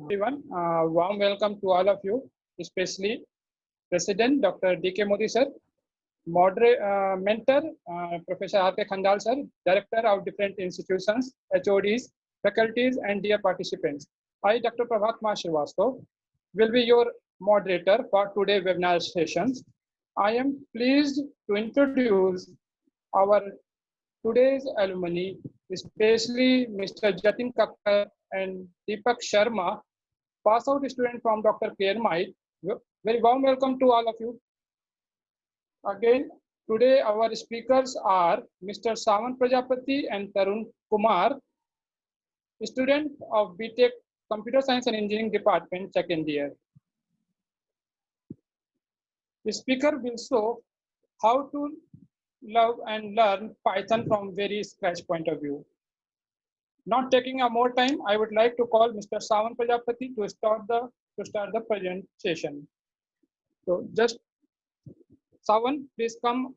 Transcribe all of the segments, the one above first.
Everyone, warm welcome to all of you, especially President Dr. D.K. Modi sir, mentor Professor R.K. Khandal sir, Director of different institutions, HODs, faculties, and dear participants. I, Dr. Prabhat Srivastava, will be your moderator for today's webinar sessions. I am pleased to introduce our today's alumni, especially Mr. Jatin Kakkar and Deepak Sharma, pass out student from Dr. Kermite. Very warm welcome to all of you. Again, today our speakers are Mr. Sawan Prajapati and Tarun Kumar, student of BTech Computer Science and Engineering Department, second year. The speaker will show how to love and learn Python from very scratch point of view. Not taking a more time, I would like to call Mr. Sawan Prajapati to start the presentation. So just Sawan, please come.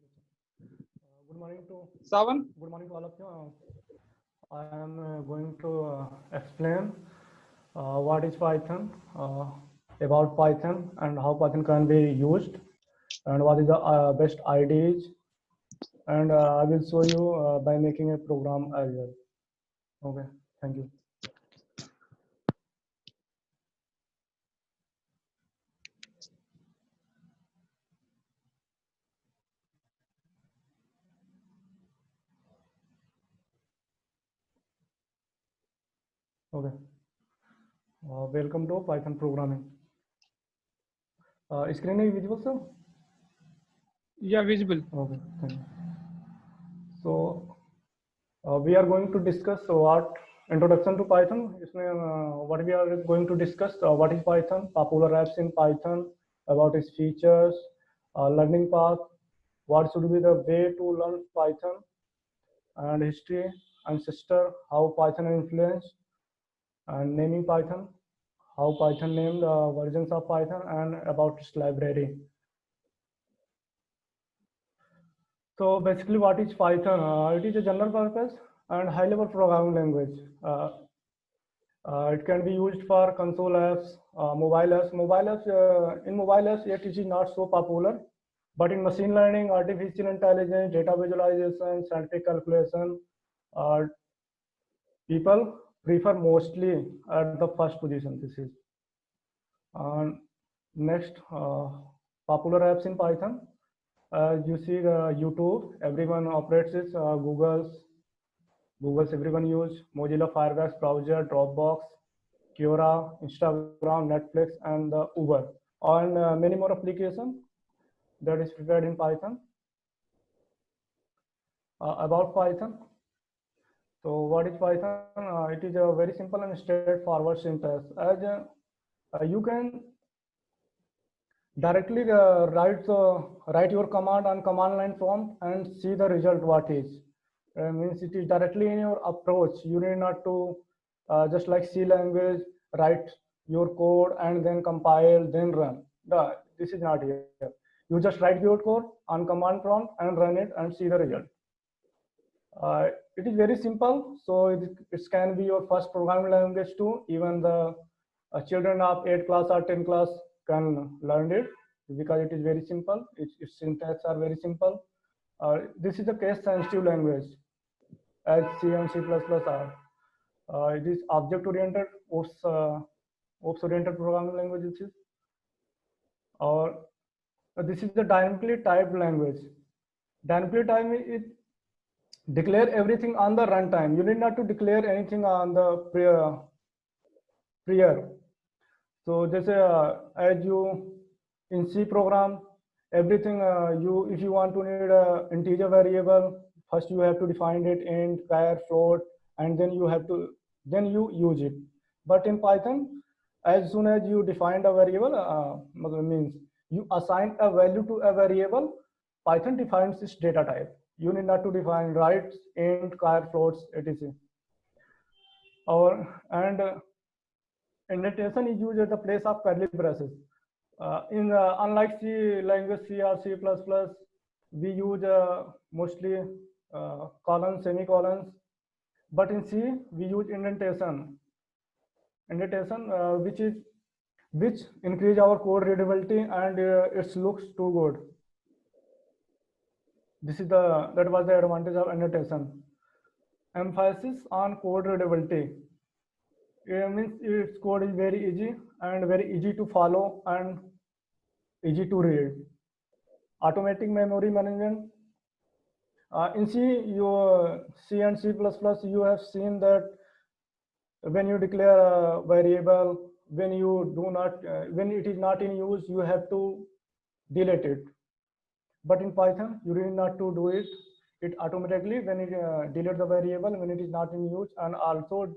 Good morning to Sawan. Good morning to all of you. I am going to explain what is Python, about Python, and how Python can be used, and what is the best IDEs, and I will show you by making a program as well. Okay, thank you. Okay, welcome to Python programming. Screen is visible, sir? Yeah, visible. Okay, thank you. So we are going to discuss what introduction to Python. What we are going to discuss what is Python, popular apps in Python, about its features, learning path, what should be the way to learn Python, and history, ancestor, how Python influence, and naming Python, how Python named versions of Python, and about its library. So basically, what is Python? It is a general purpose and high-level programming language. It can be used for console apps, mobile apps. In mobile apps, yet it is not so popular. But in machine learning, artificial intelligence, data visualization, scientific calculation, people prefer mostly at the first position. This is next popular apps in Python. You see YouTube, everyone operates it. Google's everyone use, Mozilla Firefox browser, Dropbox, Quora, Instagram, Netflix, and Uber, and many more applications that is prepared in Python. About Python. So what is Python? It is a very simple and straightforward syntax. As you can directly write your command on command line prompt and see the result what is. Means it is directly in your approach. You need not to just like C language, write your code and then compile, then run. This is not here. You just write your code on command prompt and run it and see the result. It is very simple, so it can be your first programming language too. Even the children of 8th class or 10th class can learn it because it is very simple. Its syntax are very simple. This is a case-sensitive language, as C and C++ are. It is object-oriented, OOPS-oriented programming language. Or this is the dynamically typed language. Dynamically typed is declare everything on the runtime. You need not to declare anything on the prior. So just as you in C program, everything if you want to need a integer variable, first you have to define it int, char, float, and then you use it. But in Python, as soon as you define a variable, means you assign a value to a variable, Python defines its data type. You need not to define writes, int, char, floats, etc. Indentation is used at the place of curly braces. Unlike C language, C or C++, we use mostly colons, semicolons. But in C, we use indentation. annotation, which increase our code readability and it looks too good. That was the advantage of annotation. Emphasis on code readability. It means its code is very easy and very easy to follow and easy to read. Automatic memory management. In C and C++, you have seen that when you declare a variable, when it is not in use, you have to delete it. But in Python, you need not to do it. It automatically, when it delete the variable when it is not in use, and also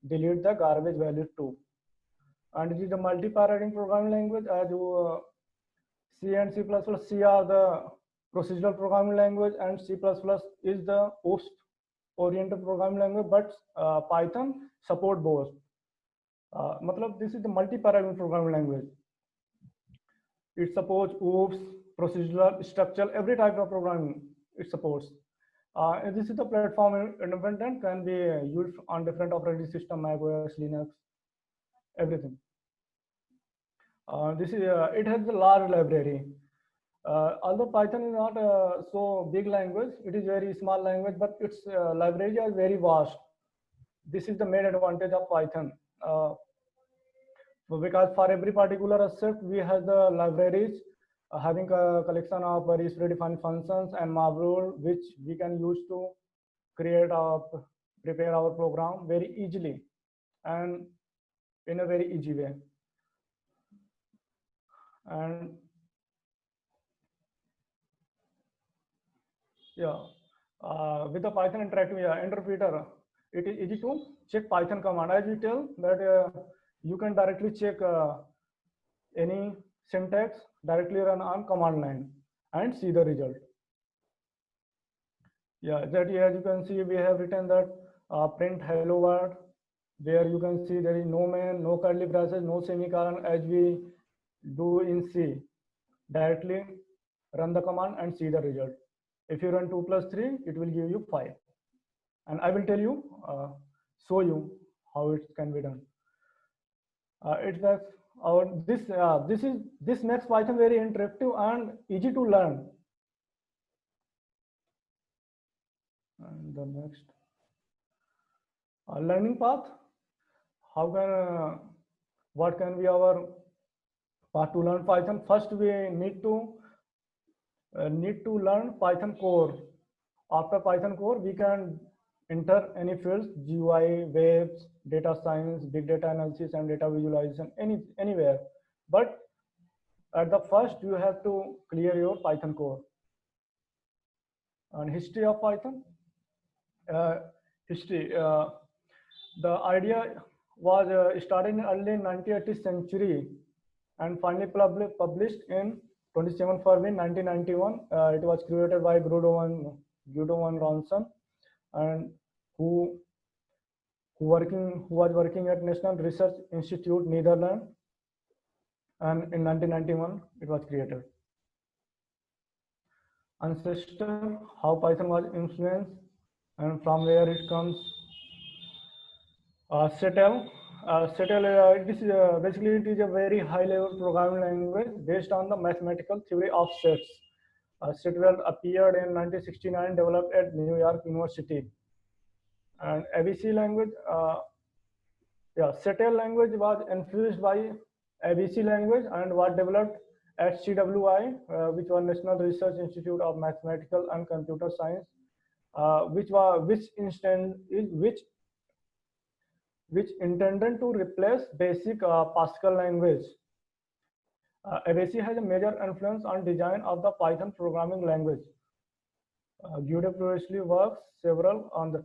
delete the garbage value too. And it is a multi-paradigm programming language, as C and C++. C are the procedural programming language, and C++ is the OOPS-oriented programming language. But Python support both. This is the multi-paradigm programming language. It supports OOPS, procedural, structural, every type of programming it supports. And this is the platform independent, can be used on different operating system, Mac OS, Linux, everything. It has a large library. Although Python is not so big language, it is very small language, but its library is very vast. This is the main advantage of Python. Because for every particular asset, we have the libraries having a collection of various predefined functions and module, which we can use to prepare our program very easily and in a very easy way. And with the Python interactive interpreter, it is easy to check Python command. As we tell that you can directly check any syntax directly run on command line and see the result. As you can see, we have written that print hello world. There you can see there is no main, no curly braces, no semicolon, as we do in C. Directly run the command and see the result. If you run 2 + 3, it will give you 5. And I will tell you, show you how it can be done. This makes Python very interactive and easy to learn. And the next learning path. What can be our path to learn Python? First, we need to learn Python core. After Python core, we can enter any fields: GUI, webs, data science, big data analysis, and data visualization, anywhere. But at the first, you have to clear your Python core. And history of Python. The idea was started in early 1980th century and finally published in 27 February 1991. It was created by Guido van Rossum, and who was working at National Research Institute, Netherlands, and in 1991 it was created. Ancestor, how Python was influenced and from where it comes. CETL. Basically it is a very high-level programming language based on the mathematical theory of sets. CETL appeared in 1969, developed at New York University. And ABC language, CETL language was influenced by ABC language and was developed at CWI, which was National Research Institute of Mathematical and Computer Science, which intended to replace basic Pascal language. ABC has a major influence on design of the Python programming language. Guido previously worked several on the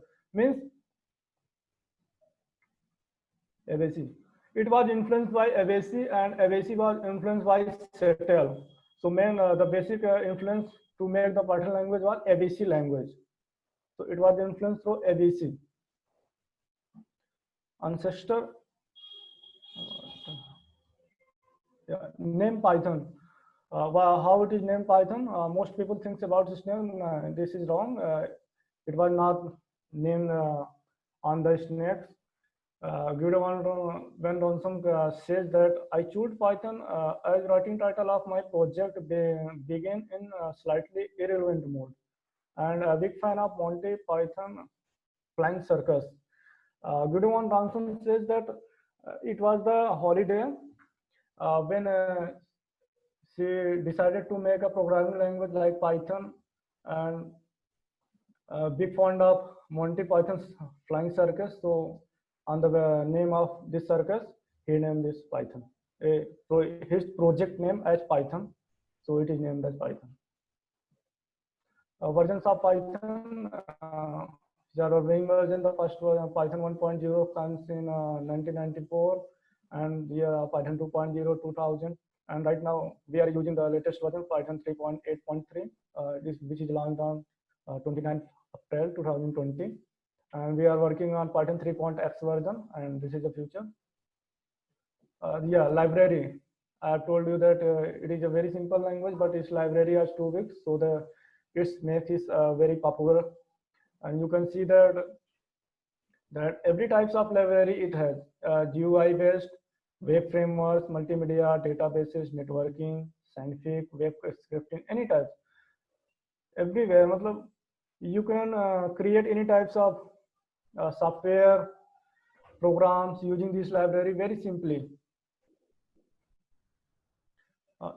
ABC. It was influenced by ABC and ABC was influenced by CETL. So the basic influence to make the Python language was ABC language. So it was influenced through ABC. Ancestor. Name Python. How it is named Python? Most people think about this name. This is wrong. It was not named on the snakes. Guido Van Ronson says that I choose Python as writing title of my project began in slightly irrelevant mode, and a big fan of Monty Python Flying Circus. Guido Van Ronson says that it was the holiday when she decided to make a programming language like Python, and big fond of Monty Python's Flying Circus. So on the name of this circus, he named this Python. His project name as Python, so it is named as Python. Versions of Python, there are being version. The first one, Python 1.0 comes in 1994, and the Python 2.0 2000. And right now we are using the latest version, Python 3.8.3, which is launched on 29th April 2020. And we are working on Python 3.x version, and this is the future. Yeah, library. I have told you that it is a very simple language, but its library has 2 weeks, so its makes is very popular. And you can see that every types of library it has, GUI based, web frameworks, multimedia, databases, networking, scientific, web scripting, any types. Everywhere, matlab, you can create any types of software programs using this library very simply.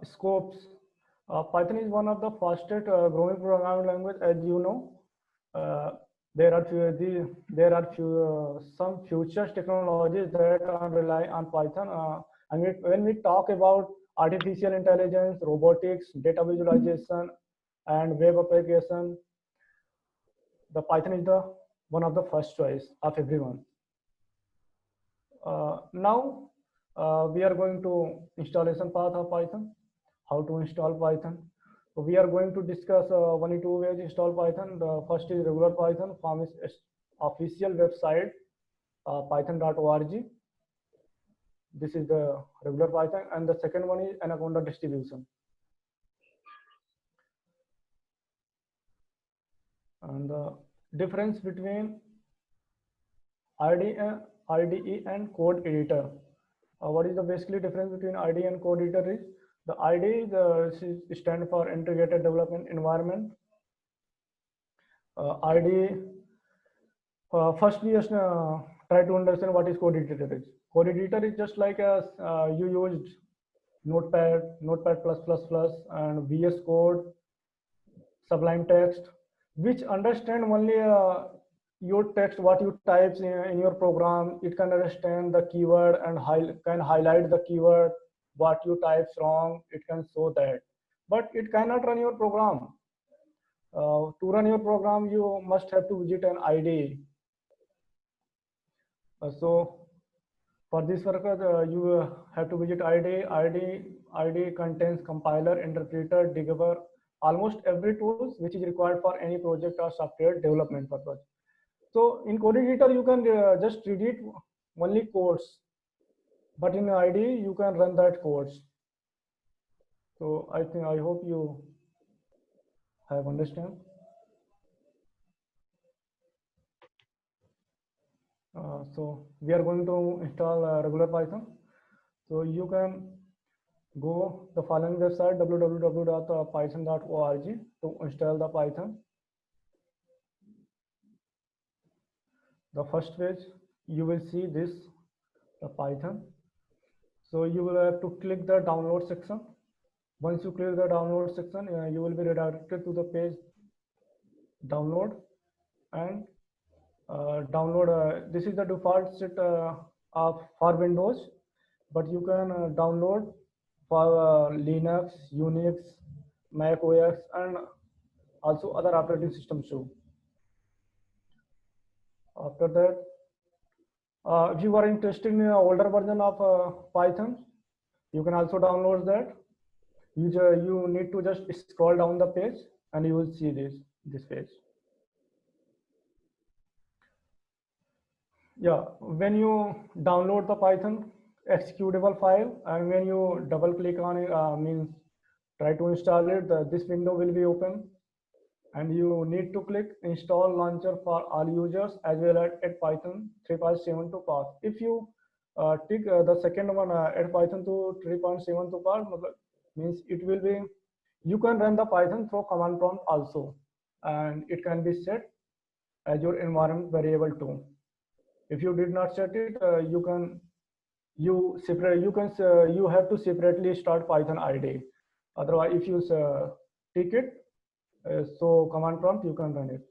Scopes. Python is one of the fastest growing programming language, as you know. There are some future technologies that rely on Python. And when we talk about artificial intelligence, robotics, data visualization, and web application, the Python is the one of the first choice of everyone. Now we are going to installation path of Python. How to install Python? So we are going to discuss 1 or 2 ways install Python. The first is regular Python from its official website, python.org. This is the regular Python, and the second one is Anaconda distribution. And the difference between IDE and code editor. What is the basically difference between IDE and code editor is the IDE stand for Integrated Development Environment. IDE, first we just try to understand what is code editor is. Code editor is just like as you used Notepad, Notepad++, and VS Code, Sublime Text, which understand only your text, what you type in your program. It can understand the keyword and can highlight the keyword, what you type wrong, it can show that, but it cannot run your program. To run your program, you must have to visit an IDE. So for this purpose, you have to visit IDE. IDE contains compiler, interpreter, debugger, almost every tools which is required for any project or software development purpose. So in code editor, you can just edit only codes, but in IDE you can run that codes. So I hope you have understand. So we are going to install regular Python. So you can go the following website, www.python.org, to install the Python. The first page, you will see this, the Python. So you will have to click the download section. Once you click the download section, you will be redirected to the page download, and download. This is the default set for Windows, but you can download for Linux, Unix, Mac OS, and also other operating systems too. After that, if you are interested in an older version of Python, you can also download that. You need to just scroll down the page and you will see this page. Yeah, when you download the Python executable file, and when you double click on it, means try to install it, this window will be open, and you need to click install launcher for all users as well as add Python 3.7 to path. If you tick the second one, add Python to 3.7 to path, means it will be, you can run the Python through command prompt also, and it can be set as your environment variable too. If you did not set it, you have to separately start Python ID. Otherwise, if you tick it, so command prompt, you can run it.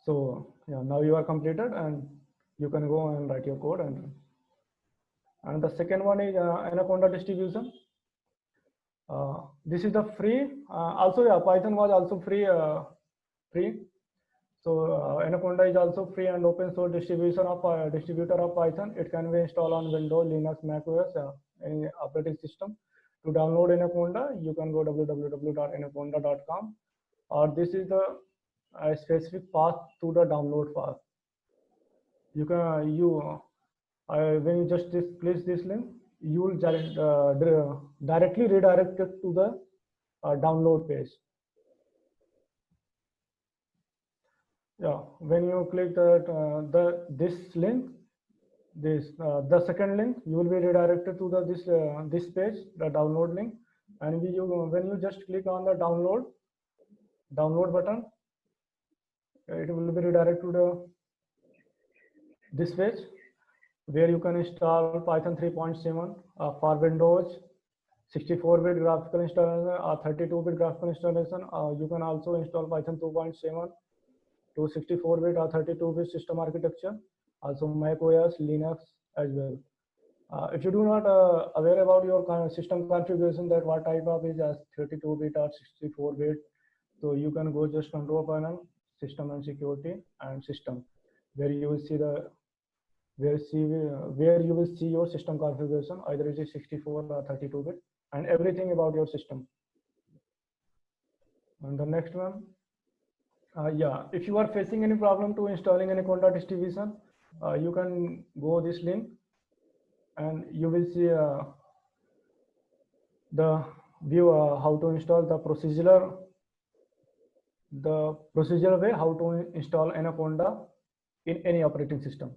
So yeah, now you are completed and you can go and write your code and run. And the second one is Anaconda distribution. This is the free. Also, yeah, Python was also free. So Anaconda is also free and open source distributor of Python. It can be installed on Windows, Linux, Mac OS, any operating system. To download Anaconda, you can go www.anaconda.com, or this is the specific path to the download path. You can when you just place this link, you will directly redirect it to the download page. Yeah, when you click this link, the second link, you will be redirected to this page, the download link, and when you just click on the download button, it will be redirected to this page where you can install Python 3.7 for Windows, 64-bit graphical installation or 32-bit graphical installation. You can also install Python 2.7 to 64-bit or 32-bit system architecture, also Mac OS, Linux as well. If you do not aware about your system configuration, that what type of is as 32-bit or 64-bit, so you can go just control panel, system and security and system, where you will see where you will see your system configuration, either it is 64 or 32-bit, and everything about your system. And the next one, yeah, if you are facing any problem to installing Anaconda distribution, you can go this link and you will see the view how to install the procedural way how to install Anaconda in any operating system.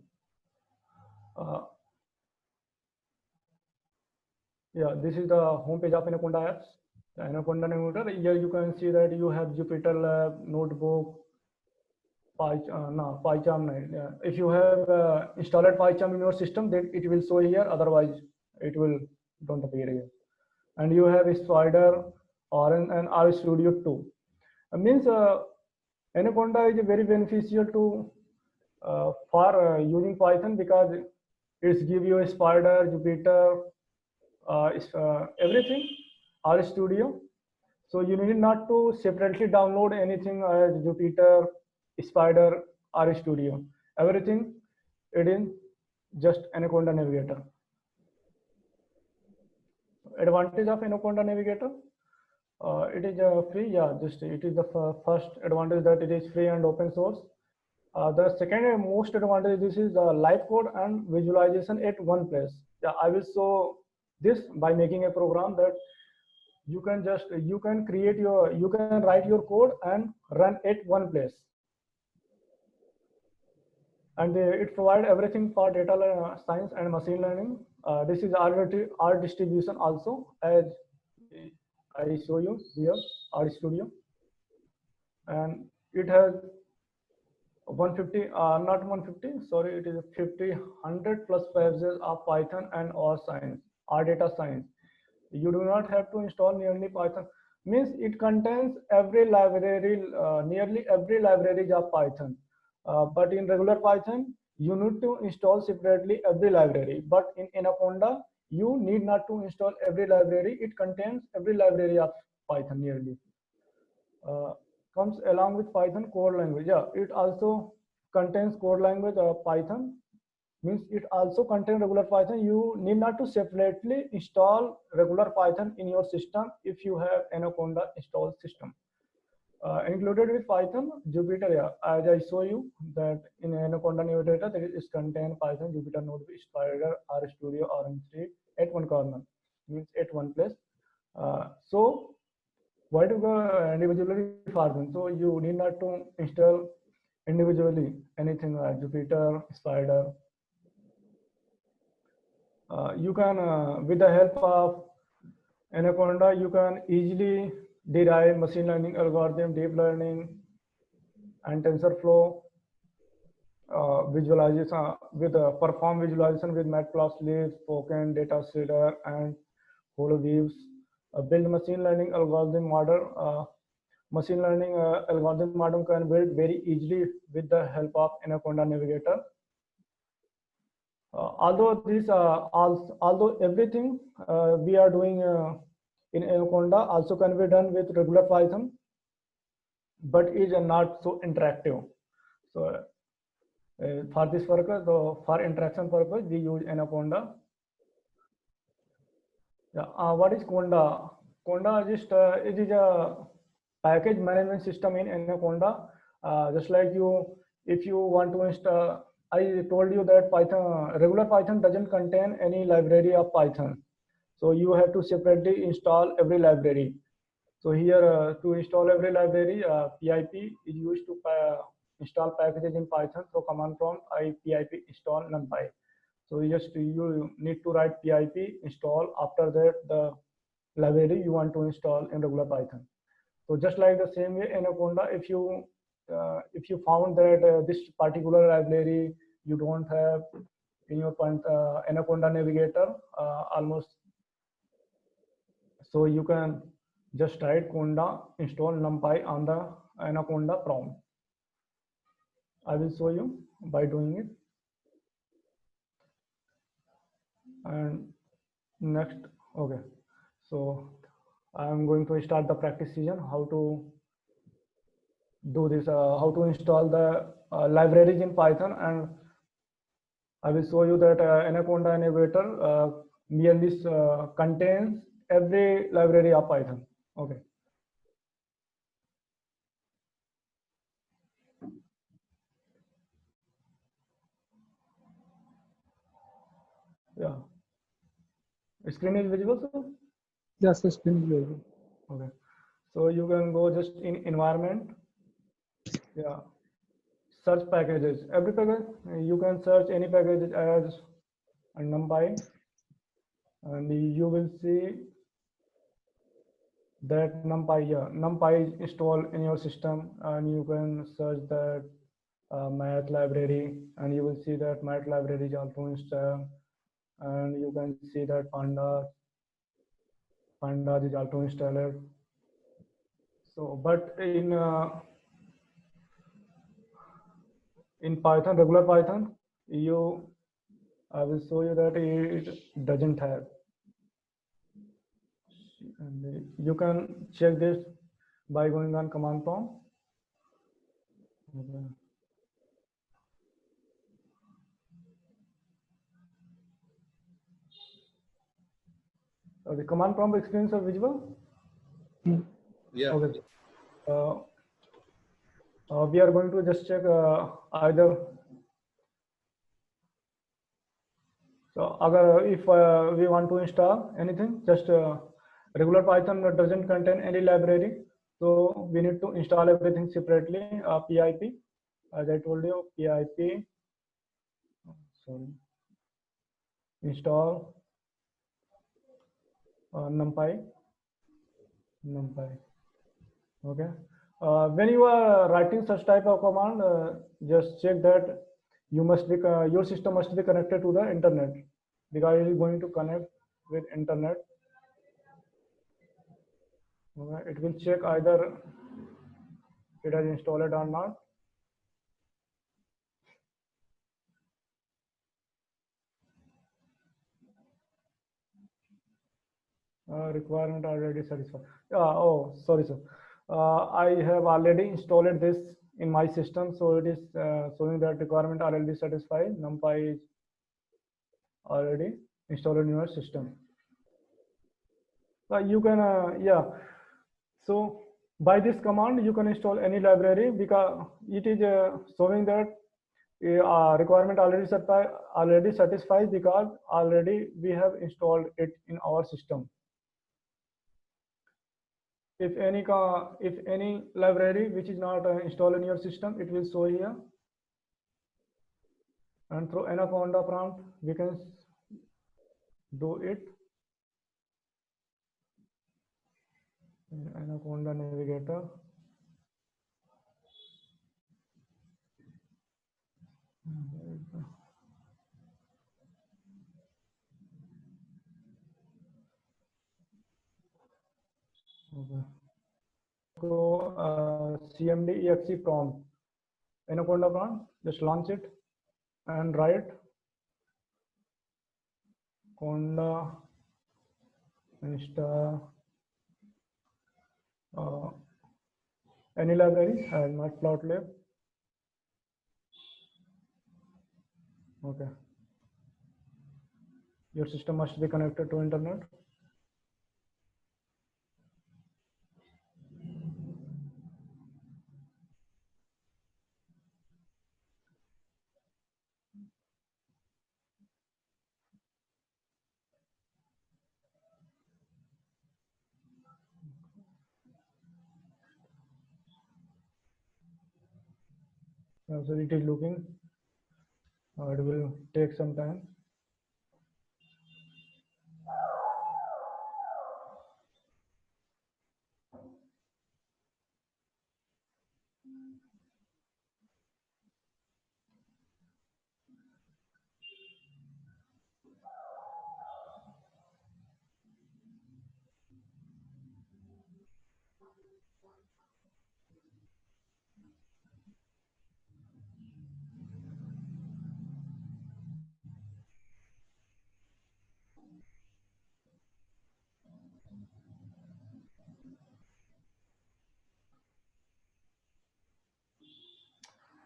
Yeah, this is the home page of Anaconda apps. The Anaconda Navigator. Here you can see that you have Jupyter Lab, Notebook, PyCharm. If you have installed PyCharm in your system, then it will show here. Otherwise, it will don't appear here. And you have Spider, Orange, and RStudio too. Means Anaconda is very beneficial to for using Python because it's give you a Spider, Jupyter, everything, RStudio. So you need not to separately download anything as Jupyter, Spider, RStudio. Everything it is just Anaconda Navigator. Advantage of Anaconda Navigator, it is free. Yeah, just it is the first advantage that it is free and open source. The second most advantage, this is live code and visualization at one place. Yeah, I will show this by making a program that you can write your code and run at one place. And it provides everything for data science and machine learning. This is R distribution also, as I show you here, RStudio. And it has 150, not 150, sorry, it is 100 plus pages of Python and R data science. You do not have to install nearly Python. Means it contains every library, nearly every library of Python. But in regular Python, you need to install separately every library. But in Anaconda, you need not to install every library. It contains every library of Python nearly. Comes along with Python code language. Yeah, it also contains code language Python. Means it also contains regular Python. You need not to separately install regular Python in your system if you have Anaconda installed system. Included with Python, Jupyter, yeah, as I show you that in Anaconda Navigator, there is contain Python, Jupyter Notebook, Spider, RStudio, Orange 3 at one corner, means at one place. So why to go individually for them? So you need not to install individually anything like Jupyter, Spider. You can, with the help of Anaconda, you can easily derive machine learning algorithm, deep learning, and TensorFlow visualization with perform visualization with Matplotlib, Spoken, Data Shader, and HoloViews. Build machine learning algorithm model. Machine learning algorithm model can build very easily with the help of Anaconda Navigator. Although everything we are doing in Anaconda also can be done with regular Python, but is not so interactive. So for this purpose, for interaction purpose, we use Anaconda. Yeah. What is Conda? Conda just it is a package management system in Anaconda. Just like you, if you want to install, I told you that Python, regular Python doesn't contain any library of Python. So you have to separately install every library. So here to install every library, pip is used to install packages in Python. So command prompt pip install numpy. So you need to write pip install. After that, the library you want to install in regular Python. So just like the same way Anaconda, if you found that this particular library you don't have in your Anaconda Navigator, almost, so you can just write conda install numpy on the Anaconda prompt. I will show you by doing it. And next, okay. So I'm going to start the practice session, how to do this, how to install the libraries in Python, and I will show you that Anaconda Navigator merely contains every library of Python. Okay. Yeah. Screen is visible, sir? Yes, the screen is visible. Okay. So you can go just in environment. Yeah. Search packages. Every package you can search any package as NumPy, and you will see that NumPy is installed in your system, and you can search that math library, and you will see that math library is also installed, and you can see that pandas is also installed. So, but in Python, regular Python, I will show you that it doesn't have. And you can check this by going on command prompt. Okay. The command prompt experience are visible? Yeah. Okay. We are going to just check either. So if we want to install anything, just regular Python doesn't contain any library. So we need to install everything separately. PIP, as I told you, PIP, sorry, install NumPy. Okay. When you are writing such type of command, just check that your system must be connected to the internet, because it is going to connect with internet. Okay. It will check either it has installed or not. Requirement already satisfied. Oh, sorry, sir. I have already installed this in my system, so it is showing that requirement already satisfied. NumPy is already installed in your system. You can, yeah. So by this command, you can install any library, because it is showing that requirement already satisfied, because already we have installed it in our system. if any library which is not installed in your system, it will show here. And through Anaconda prompt, we can do it. Anaconda Navigator. Okay. So CMD exe prompt, Anaconda prompt, just launch it and write Conda Insta any library and matplotlib. Okay. Your system must be connected to internet. So it is looking. It will take some time.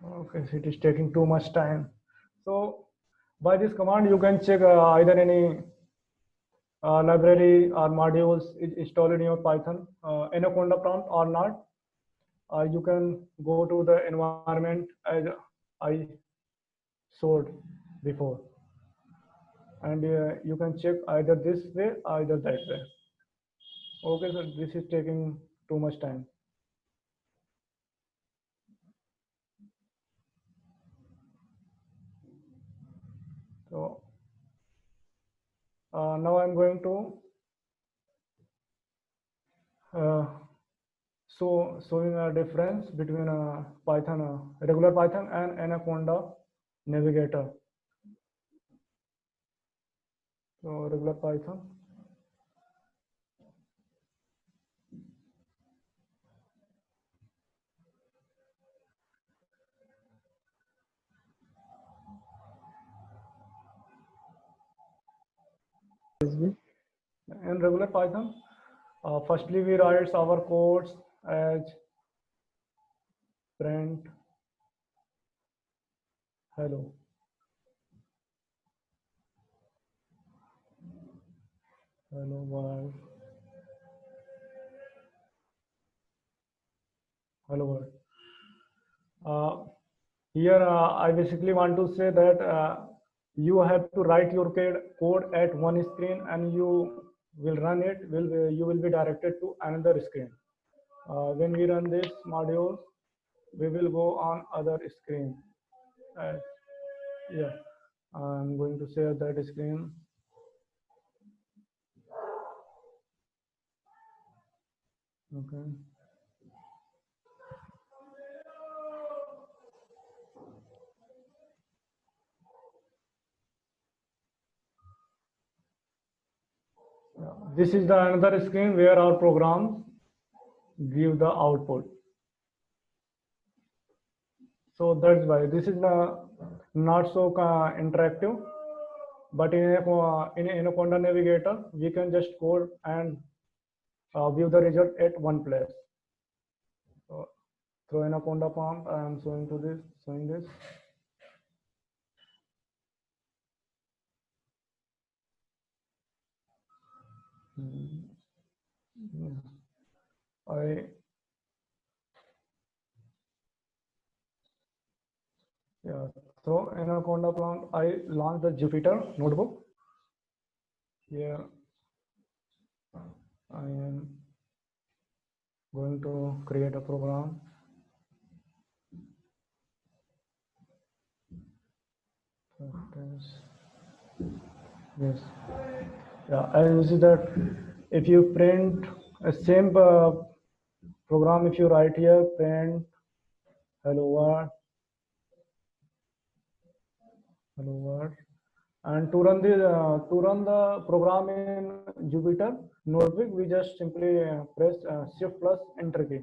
Okay, so it is taking too much time. So by this command, you can check either any library or modules is installed in your Python Anaconda prompt or not. You can go to the environment as I showed before, and you can check either this way, either that way. Okay, so this is taking too much time. So now I'm going to showing a difference between Python, regular Python and Anaconda Navigator. So regular Python. In regular Python, firstly we write our codes as print hello. Hello world. Hello world. Here I basically want to say that you have to write your code at one screen and you will run it, you will be directed to another screen. When we run this module, we will go on other screen. Yeah, I'm going to share that screen. Okay. This is the another screen where our programs give the output. So that's why this is not so interactive. But in Anaconda Navigator, we can just code and view the result at one place. So through Anaconda prompt, I am showing this. So Anaconda prompt, I launched the Jupyter notebook. Here I am going to create a program. Yes. Yeah, and you see that if you print a same program, if you write here, print hello world, and to run the program in Jupyter Notebook, we just simply press Shift plus Enter key.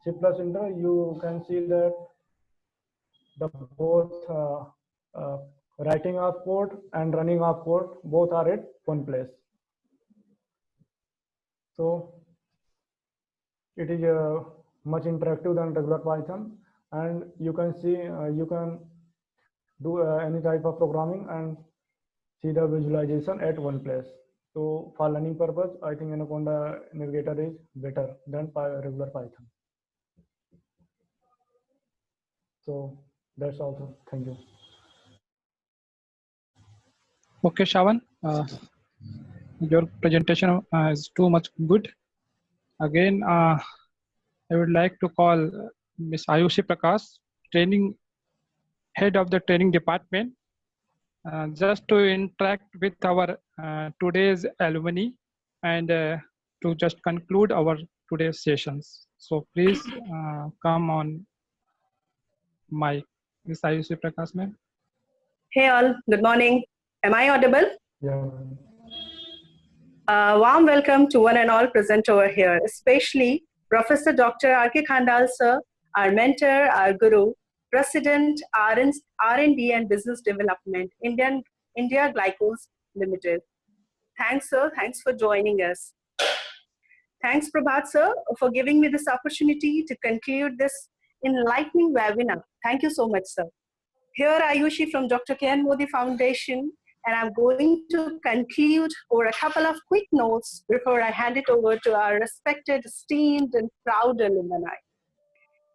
Shift plus Enter, you can see that the both uh, writing of code and running of code both are at one place. So it is much interactive than regular Python, and you can see you can do any type of programming and see the visualization at one place. So for learning purpose, I think Anaconda Navigator is better than regular Python. So that's also. Thank you. Okay, Shawan, your presentation is too much good. Again, I would like to call Ms. Ayushi Prakash, training head of the training department, just to interact with our today's alumni and to just conclude our today's sessions. So please come on mic, Ms. Ayushi Prakash, ma'am. Hey all, good morning. Am I audible? Yeah. Warm welcome to one and all present over here, especially Professor Dr. R.K. Khandal sir, our mentor, our guru, President, R&D and Business Development, India Glycos Limited. Thanks sir, thanks for joining us. Thanks Prabhat sir for giving me this opportunity to conclude this enlightening webinar. Thank you so much sir. Here Ayushi from Dr. K.N. Modi Foundation, and I'm going to conclude over a couple of quick notes before I hand it over to our respected, esteemed, and proud alumni.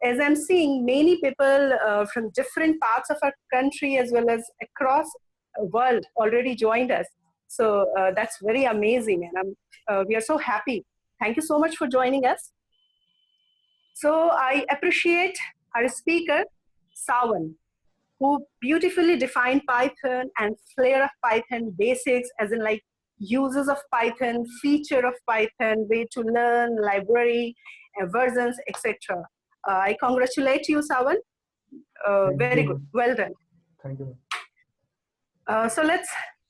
As I'm seeing many people from different parts of our country as well as across the world already joined us. So that's very amazing, and we are so happy. Thank you so much for joining us. So I appreciate our speaker, Sawan, who beautifully defined Python and flair of Python basics, as in like uses of Python, feature of Python, way to learn, library, versions, etc. I congratulate you, Sawan. Very good. Well done. Thank you. So let's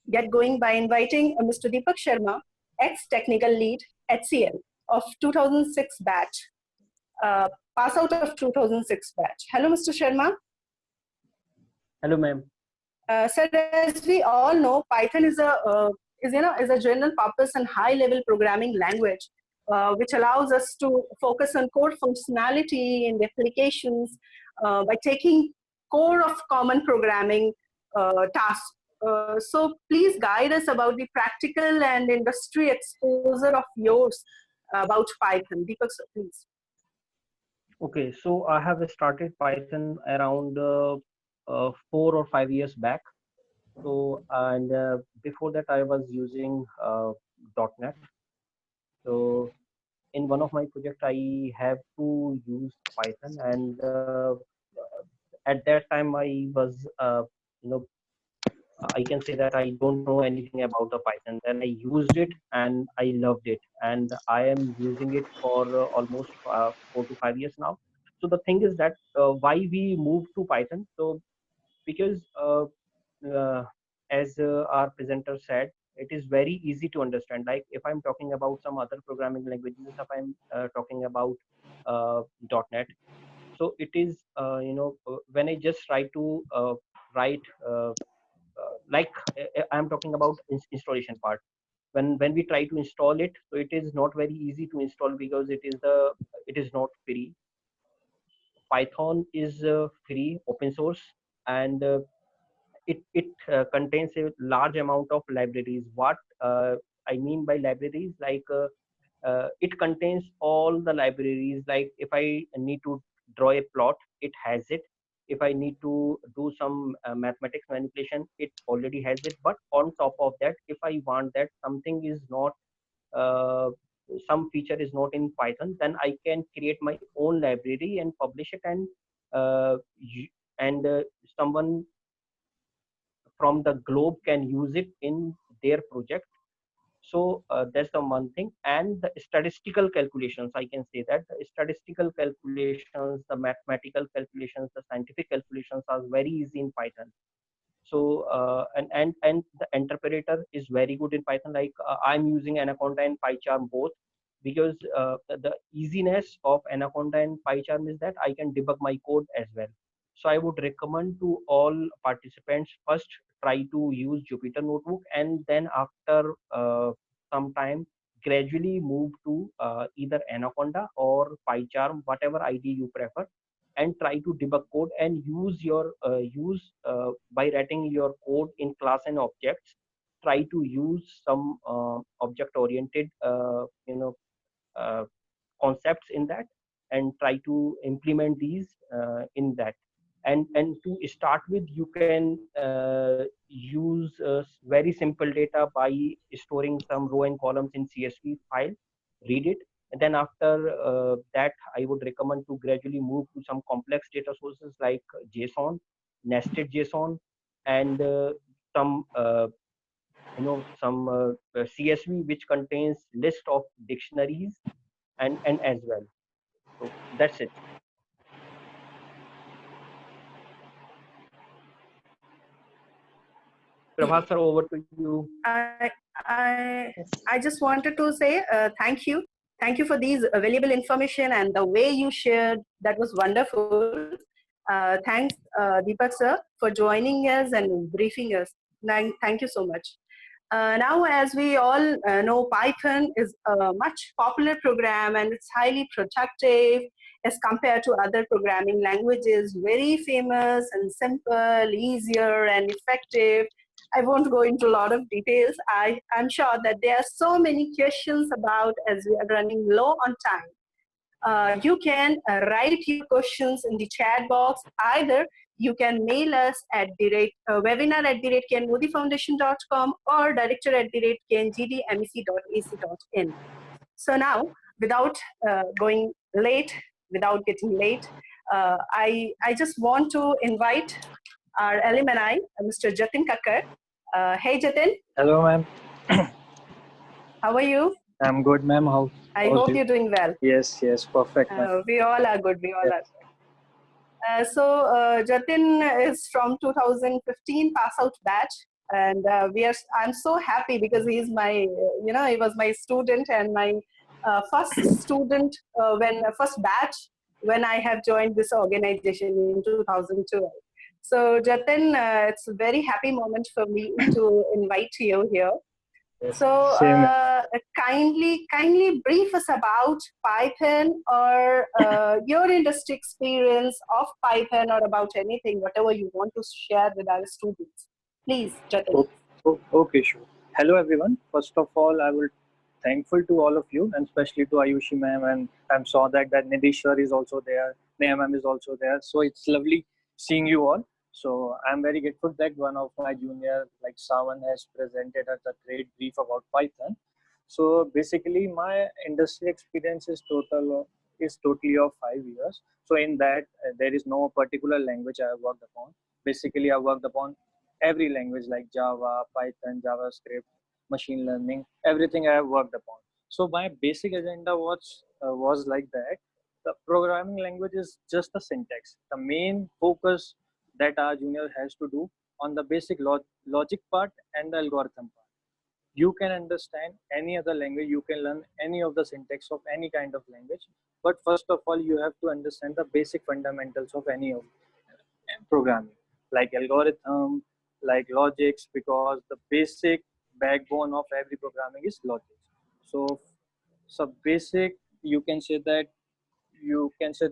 get going by inviting Mr. Deepak Sharma, ex-technical lead HCL of 2006 batch, pass out of 2006 batch. Hello, Mr. Sharma. Hello, ma'am. Sir, as we all know, Python is a general purpose and high level programming language, which allows us to focus on core functionality in the applications by taking core of common programming tasks. So please guide us about the practical and industry exposure of yours about Python. Deepak, sir, please. Okay, so I have started Python around 4 or 5 years back. So, and before that I was using .NET. So in one of my projects I have to use Python, and at that time I was I can say that I don't know anything about the Python. Then I used it and I loved it, and I am using it for almost 4 to 5 years now. So the thing is that why we moved to Python. So because as our presenter said, it is very easy to understand. Like if I'm talking about some other programming languages, if I'm talking about .NET, so it is when I just try to write like I'm talking about installation part. When we try to install it, so it is not very easy to install because it is not free. Python is free, open source, and it contains a large amount of libraries. What I mean by libraries, like it contains all the libraries. Like if I need to draw a plot, it has it. If I need to do some mathematics manipulation, it already has it. But on top of that, if I want that something is not some feature is not in Python, then I can create my own library and publish it, and someone from the globe can use it in their project. So that's the one thing. And the statistical calculations, I can say that the statistical calculations, the mathematical calculations, the scientific calculations are very easy in Python. So and the interpreter is very good in Python. Like I'm using Anaconda and PyCharm both, because the easiness of Anaconda and PyCharm is that I can debug my code as well. So I would recommend to all participants, first try to use Jupyter Notebook, and then after some time gradually move to either Anaconda or PyCharm, whatever IDE you prefer, and try to debug code and use your by writing your code in class and objects. Try to use some object oriented uh, concepts in that, and try to implement these in that. And to start with, you can use very simple data by storing some row and columns in CSV file, read it, and then after that I would recommend to gradually move to some complex data sources like JSON, nested JSON, and some CSV which contains list of dictionaries, and as well. So that's it. Prabhat sir, over to you. I just wanted to say thank you. Thank you for these valuable information and the way you shared. That was wonderful. Thanks, Deepak sir, for joining us and briefing us. Thank you so much. Now, as we all know, Python is a much popular program and it's highly productive as compared to other programming languages, very famous and simple, easier and effective. I won't go into a lot of details. I'm sure that there are so many questions about as we are running low on time. You can write your questions in the chat box. Either you can mail us at webinar@knmodifoundation.com or director@kngdmec.ac.in. So now, without going late, without getting late, I just want to invite our alumni, Mr. Jatin Kakkar. Hey, Jatin. Hello, ma'am. How are you? I'm good, ma'am. How? I hope you're doing well. Yes, perfect, ma'am. We all are good. We all are good. Jatin is from 2015 pass out batch, and I'm so happy because he's my, he was my student and my first student first batch when I have joined this organization in 2012. So Jatin, it's a very happy moment for me to invite you here. Yes, so kindly brief us about Python or your industry experience of Python or about anything, whatever you want to share with our students. Please, Jatin. Okay, sure. Hello, everyone. First of all, I will thankful to all of you, and especially to Ayushi ma'am, and I'm saw that Nidhi sir is also there, Neha ma'am is also there. So it's lovely seeing you all. So I'm very grateful that one of my junior, like Sawan, has presented us a great brief about Python. So basically, my industry experience is totally of 5 years. So in that, there is no particular language I have worked upon. Basically, I worked upon every language like Java, Python, JavaScript, machine learning, everything I have worked upon. So my basic agenda was like that. The programming language is just the syntax. The main focus that our junior has to do on the basic logic part and the algorithm part. You can understand any other language, you can learn any of the syntax of any kind of language, but first of all, you have to understand the basic fundamentals of any of programming, like algorithm, like logics, because the basic backbone of every programming is logic. So basic, you can say the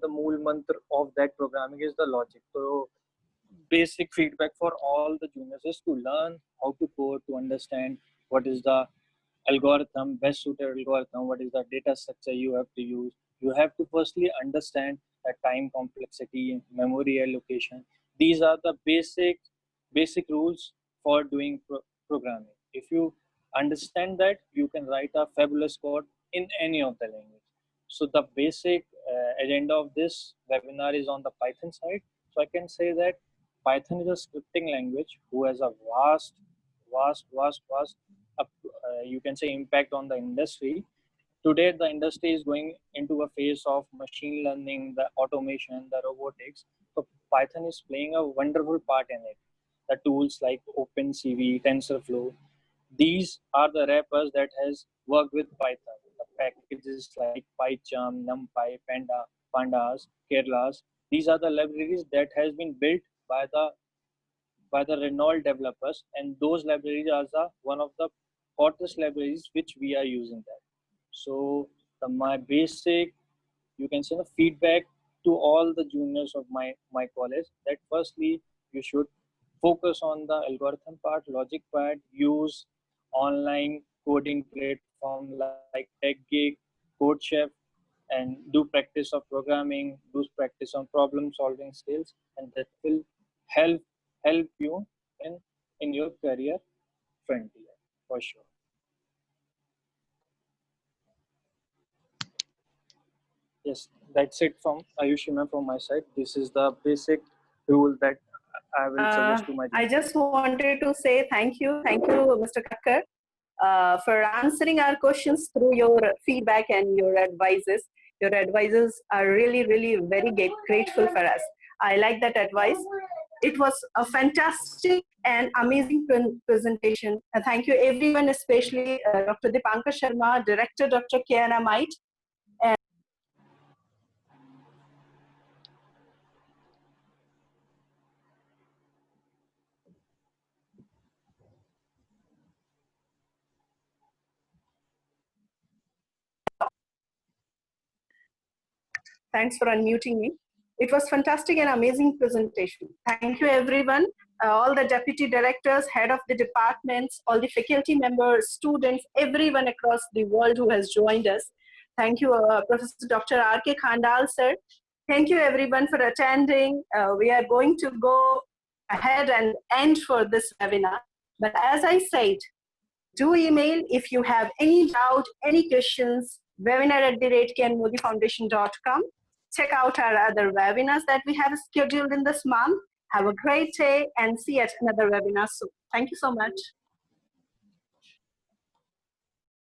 mool mantra of that programming is the logic. So basic feedback for all the juniors is to learn how to code, to understand what is the algorithm, best suited algorithm, what is the data structure you have to use. You have to firstly understand the time complexity, memory allocation. These are the basic rules for doing programming. If you understand that, you can write a fabulous code in any of the language. So the basic agenda of this webinar is on the Python side. So I can say that Python is a scripting language who has a vast, you can say impact on the industry. Today, the industry is going into a phase of machine learning, the automation, the robotics. So Python is playing a wonderful part in it. The tools like OpenCV, TensorFlow, these are the wrappers that has worked with Python. The packages like PyCharm, NumPy, Pandas, Keras. These are the libraries that has been built by the renowned developers, and those libraries are one of the hottest libraries which we are using that. So my basic, you can say, the feedback to all the juniors of my college, that firstly you should focus on the algorithm part, logic part, use online coding platform like TechGeek, CodeChef, and do practice of programming, do practice on problem solving skills, and that will help you in your career frontier for sure. Yes, that's it from Ayushi ma'am from my side. This is the basic rule that I will suggest to my I juniors. just wanted to say thank you, Mr. Kakkar, for answering our questions through your feedback and your advices. Your advices are really, really very grateful for us. I like that advice. It was a fantastic and amazing presentation. Thank you everyone, especially Dr. Dipankar Sharma, Director Dr. Kiana Might. Thanks for unmuting me. It was fantastic and amazing presentation. Thank you everyone, all the deputy directors, head of the departments, all the faculty members, students, everyone across the world who has joined us. Thank you, Professor Dr. R.K. Khandal, sir. Thank you everyone for attending. We are going to go ahead and end for this webinar. But as I said, do email if you have any doubt, any questions, webinar@kianmodifoundation.com. Check out our other webinars that we have scheduled in this month. Have a great day and see you at another webinar soon. Thank you so much.